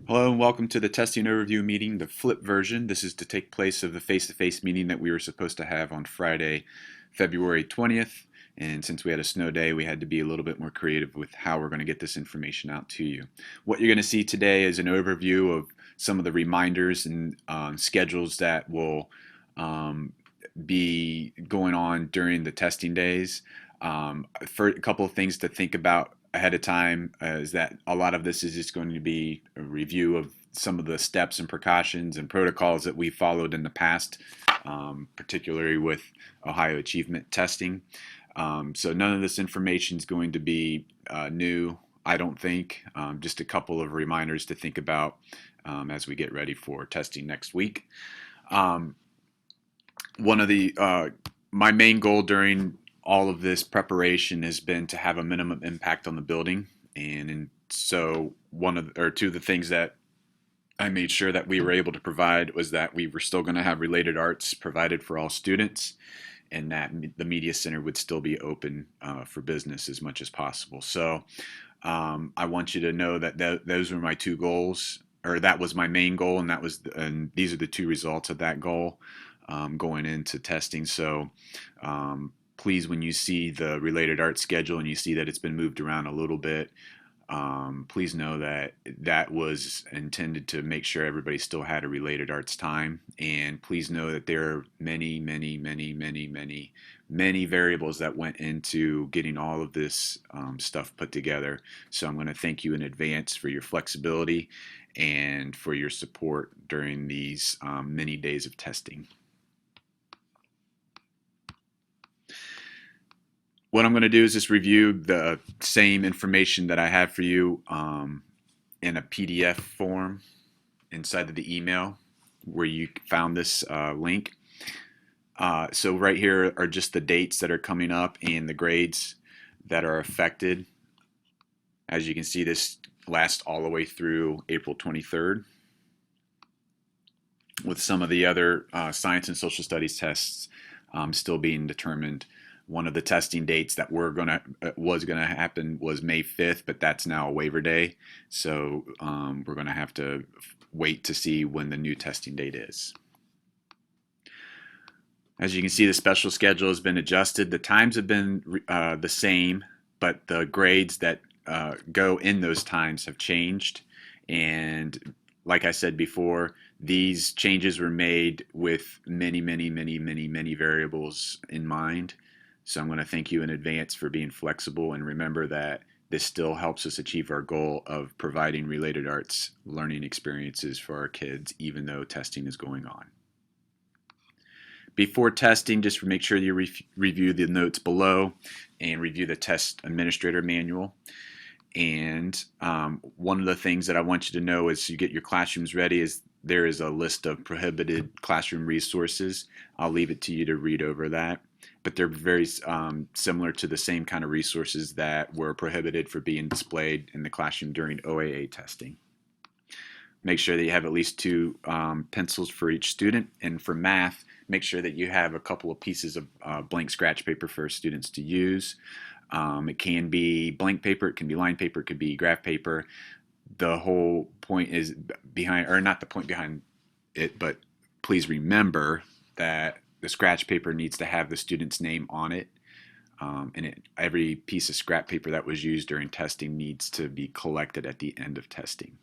Hello and welcome to the testing overview meeting, the flip version. This is to take place of the face-to-face meeting that we were supposed to have on Friday, February 20th. And since we had a snow day, we had to be a little bit more creative with how we're going to get this information out to you. What you're going to see today is an overview of some of the reminders and schedules that will be going on during the testing days. For a couple of things to think about ahead of time is that a lot of this is just going to be a review of some of the steps and precautions and protocols that we followed in the past, particularly with Ohio Achievement testing. So none of this information is going to be new, I don't think. Just a couple of reminders to think about as we get ready for testing next week. One of the My main goal during all of this preparation has been to have a minimum impact on the building, and so two of the things that I made sure that we were able to provide was that we were still going to have related arts provided for all students, and that the media center would still be open for business as much as possible. So I want you to know that those were my two goals, or that was my main goal, and these are the two results of that goal going into testing. So please, when you see the related art schedule and you see that it's been moved around a little bit, please know that that was intended to make sure everybody still had a related arts time. And please know that there are many, many, many, many, many, many variables that went into getting all of this stuff put together. So I'm going to thank you in advance for your flexibility and for your support during these many days of testing. What I'm going to do is just review the same information that I have for you in a PDF form inside of the email where you found this link. So right here are just the dates that are coming up and the grades that are affected. As you can see, this lasts all the way through April 23rd, with some of the other science and social studies tests still being determined. One of the testing dates that was gonna happen was May 5th, but that's now a waiver day. So we're gonna have to wait to see when the new testing date is. As you can see, the special schedule has been adjusted. The times have been the same, but the grades that go in those times have changed. And like I said before, these changes were made with many, many, many, many, many variables in mind. So I'm going to thank you in advance for being flexible, and remember that this still helps us achieve our goal of providing related arts learning experiences for our kids, even though testing is going on. Before testing, just make sure you review the notes below and review the test administrator manual. And one of the things that I want you to know as you get your classrooms ready is there is a list of prohibited classroom resources. I'll leave it to you to read over that. But they're very similar to the same kind of resources that were prohibited for being displayed in the classroom during OAA testing. Make sure that you have at least two pencils for each student. And for math, make sure that you have a couple of pieces of blank scratch paper for students to use. It can be blank paper, it can be line paper, it could be graph paper. The whole point is behind, or not the point behind it, but please remember that the scratch paper needs to have the student's name on it. And every piece of scrap paper that was used during testing needs to be collected at the end of testing.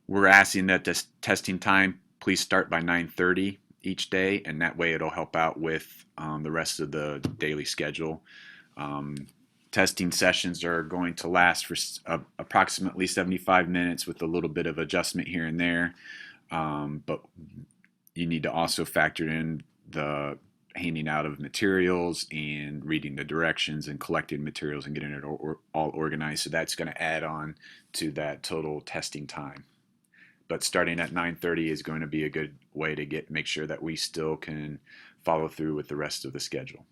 We're asking that this testing time please start by 9:30 each day, and that way it'll help out with the rest of the daily schedule. Testing sessions are going to last for approximately 75 minutes with a little bit of adjustment here and there, but you need to also factor in the handing out of materials and reading the directions and collecting materials and getting it all organized. So that's going to add on to that total testing time. But starting at 9:30 is going to be a good way to make sure that we still can follow through with the rest of the schedule.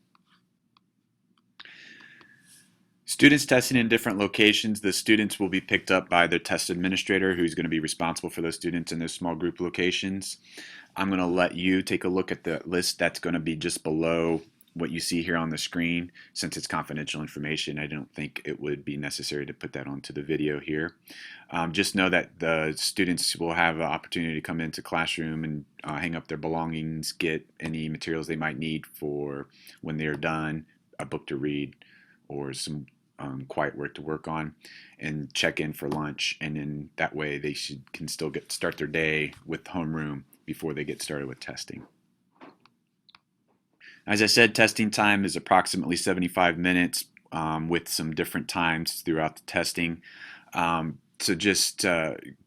Students testing in different locations. The students will be picked up by the test administrator, who's going to be responsible for those students in those small group locations. I'm going to let you take a look at the list that's going to be just below what you see here on the screen. Since it's confidential information, I don't think it would be necessary to put that onto the video here. Just know that the students will have an opportunity to come into classroom and hang up their belongings, get any materials they might need for when they're done, a book to read, or some quiet work to work on, and check in for lunch. And then that way they can still start their day with homeroom before they get started with testing. As I said, testing time is approximately 75 minutes with some different times throughout the testing. So just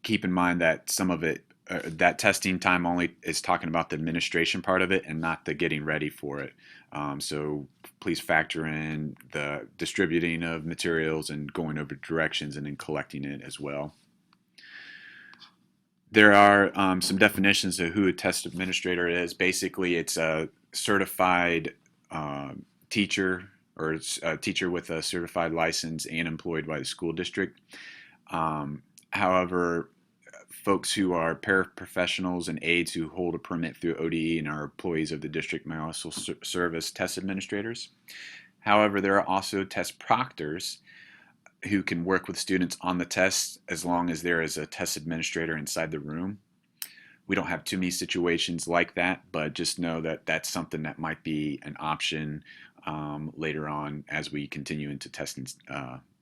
keep in mind that some of it, that testing time only is talking about the administration part of it and not the getting ready for it. So please factor in the distributing of materials and going over directions and then collecting it as well. There are some definitions of who a test administrator is. Basically, it's a certified teacher or a teacher with a certified license and employed by the school district. However, folks who are paraprofessionals and aides who hold a permit through ODE and are employees of the district may also serve as test administrators. However, there are also test proctors who can work with students on the test as long as there is a test administrator inside the room. We don't have too many situations like that, but just know that that's something that might be an option later on as we continue into testing,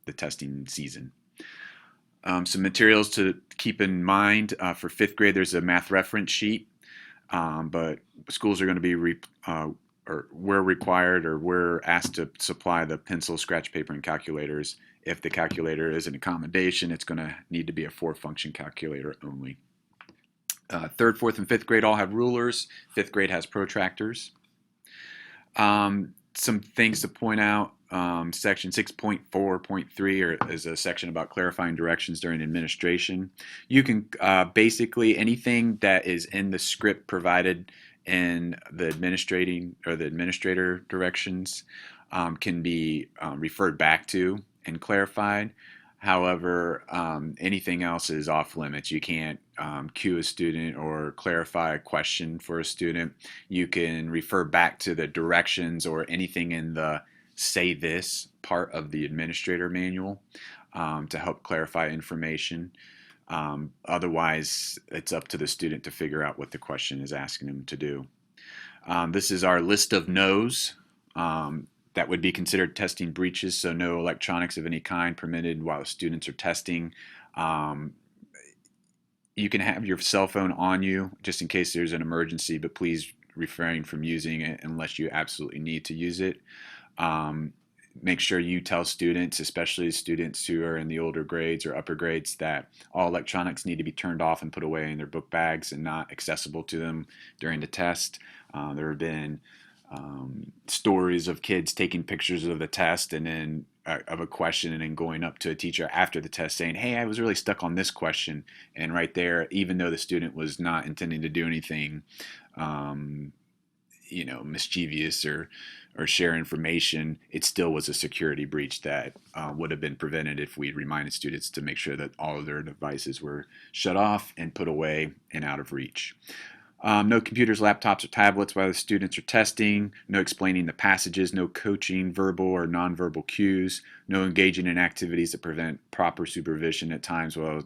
the testing season. Some materials to keep in mind for fifth grade, there's a math reference sheet, but schools are going to be or we're required or we're asked to supply the pencil, scratch paper, and calculators. If the calculator is an accommodation, it's going to need to be a 4-function calculator only. Third, fourth, and fifth grade all have rulers. Fifth grade has protractors. Some things to point out. Section 6.4.3 is a section about clarifying directions during administration. You can basically anything that is in the script provided in the administrator directions can be referred back to and clarified. However, anything else is off limits. You can't cue a student or clarify a question for a student. You can refer back to the directions or anything in the say this part of the administrator manual to help clarify information. Otherwise, it's up to the student to figure out what the question is asking them to do. This is our list of no's. That would be considered testing breaches, so no electronics of any kind permitted while students are testing. You can have your cell phone on you just in case there's an emergency, but please refrain from using it unless you absolutely need to use it. Make sure you tell students, especially students who are in the older grades or upper grades, that all electronics need to be turned off and put away in their book bags and not accessible to them during the test. There have been stories of kids taking pictures of the test and then of a question and then going up to a teacher after the test saying, hey, I was really stuck on this question. And right there, even though the student was not intending to do anything mischievous or share information, it still was a security breach that would have been prevented if we reminded students to make sure that all of their devices were shut off and put away and out of reach. No computers, laptops, or tablets while the students are testing. No explaining the passages. No coaching, verbal or nonverbal cues. No engaging in activities that prevent proper supervision at times while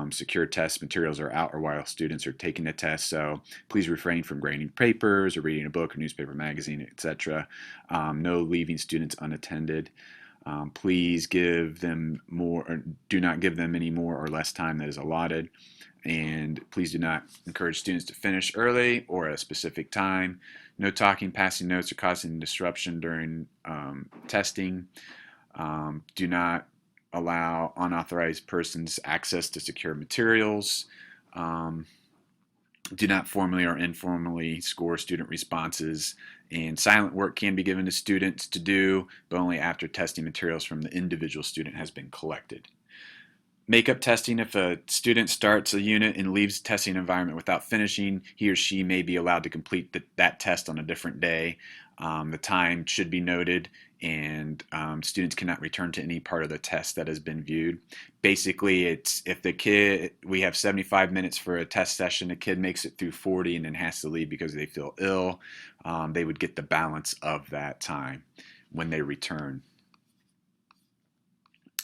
secure test materials are out or while students are taking the test. So please refrain from grading papers or reading a book or newspaper, magazine, etc. No leaving students unattended. Please give them more, or do not give them any more or less time that is allotted. And please do not encourage students to finish early or at a specific time. No talking, passing notes, or causing disruption during testing. Do not allow unauthorized persons access to secure materials. Do not formally or informally score student responses. And silent work can be given to students to do, but only after testing materials from the individual student has been collected. Makeup testing: if a student starts a unit and leaves the testing environment without finishing, he or she may be allowed to complete that test on a different day. The time should be noted and students cannot return to any part of the test that has been viewed. Basically, it's if the kid, we have 75 minutes for a test session, a kid makes it through 40 and then has to leave because they feel ill, they would get the balance of that time when they return.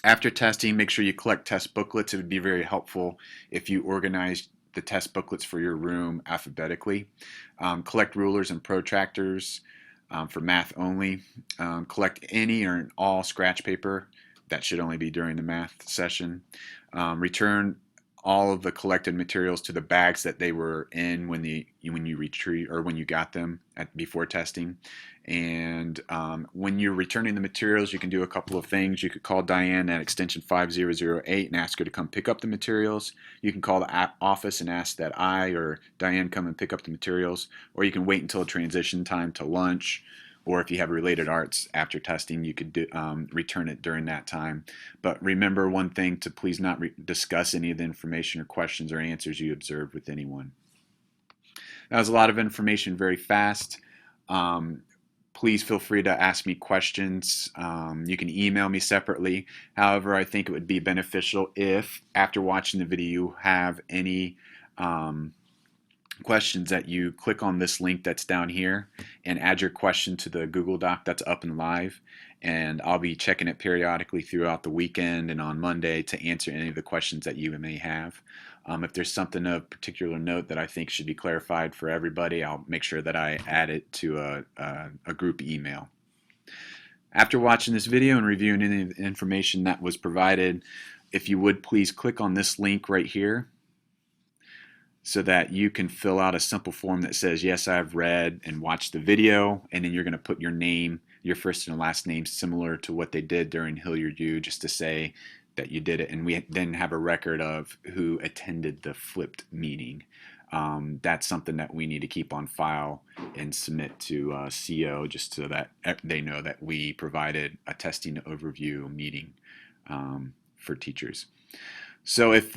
After testing, make sure you collect test booklets. It would be very helpful if you organized the test booklets for your room alphabetically. Collect rulers and protractors for math only. Collect any or all scratch paper. That should only be during the math session. Return all of the collected materials to the bags that they were in when you retrieve or when you got them before testing. And when you're returning the materials, you can do a couple of things. You could call Diane at extension 5008 and ask her to come pick up the materials. You can call the office and ask that I or Diane come and pick up the materials. Or you can wait until transition time to lunch. Or if you have related arts after testing, you could return it during that time. But remember one thing, to please not discuss any of the information or questions or answers you observed with anyone. That was a lot of information very fast. Please feel free to ask me questions. You can email me separately. However, I think it would be beneficial if, after watching the video, you have any questions, that you click on this link that's down here and add your question to the Google Doc that's up and live. And I'll be checking it periodically throughout the weekend and on Monday to answer any of the questions that you may have. If there's something of particular note that I think should be clarified for everybody, I'll make sure that I add it to a group email. After watching this video and reviewing any of the information that was provided, if you would please click on this link right here so that you can fill out a simple form that says, yes, I've read and watched the video, and then you're going to put your name, your first and last name, similar to what they did during Hilliard U, just to say that you did it. And we then have a record of who attended the flipped meeting. That's something that we need to keep on file and submit to CO, just so that they know that we provided a testing overview meeting for teachers. So if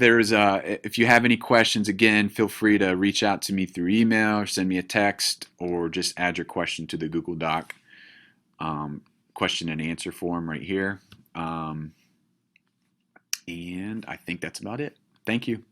you have any questions, again, feel free to reach out to me through email or send me a text, or just add your question to the Google Doc question and answer form right here. And I think that's about it. Thank you.